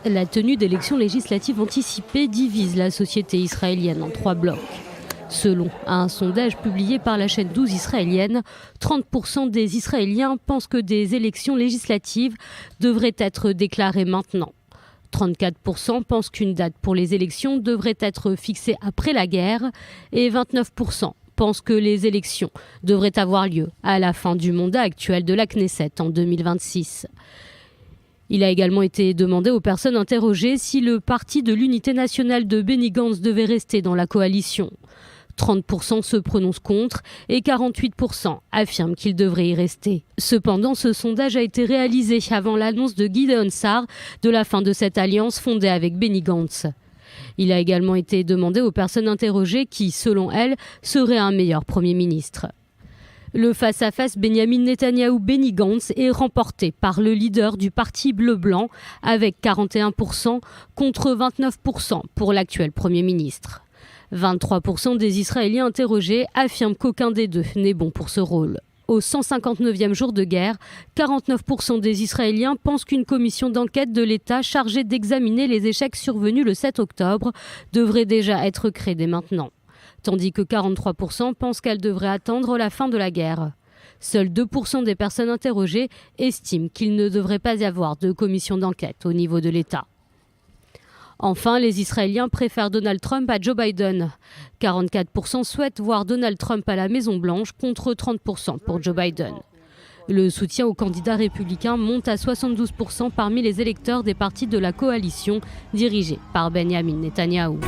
La tenue d'élections législatives anticipées divise la société israélienne en 3 blocs. Selon un sondage publié par la chaîne 12 israélienne, 30% des Israéliens pensent que des élections législatives devraient être déclarées maintenant. 34% pensent qu'une date pour les élections devrait être fixée après la guerre et 29% pensent que les élections devraient avoir lieu à la fin du mandat actuel de la Knesset en 2026. Il a également été demandé aux personnes interrogées si le parti de l'unité nationale de Benny Gantz devait rester dans la coalition. 30% se prononcent contre et 48% affirment qu'il devrait y rester. Cependant, ce sondage a été réalisé avant l'annonce de Gideon Sa'ar de la fin de cette alliance fondée avec Benny Gantz. Il a également été demandé aux personnes interrogées qui, selon elles, serait un meilleur Premier ministre. Le face-à-face Benyamin Netanyahou-Benny Gantz est remporté par le leader du parti bleu-blanc avec 41% contre 29% pour l'actuel Premier ministre. 23% des Israéliens interrogés affirment qu'aucun des deux n'est bon pour ce rôle. Au 159e jour de guerre, 49% des Israéliens pensent qu'une commission d'enquête de l'État chargée d'examiner les échecs survenus le 7 octobre devrait déjà être créée dès maintenant. Tandis que 43% pensent qu'elle devrait attendre la fin de la guerre. Seuls 2% des personnes interrogées estiment qu'il ne devrait pas y avoir de commission d'enquête au niveau de l'État. Enfin, les Israéliens préfèrent Donald Trump à Joe Biden. 44% souhaitent voir Donald Trump à la Maison-Blanche contre 30% pour Joe Biden. Le soutien au candidat républicain monte à 72% parmi les électeurs des partis de la coalition dirigée par Benyamin Netanyahou.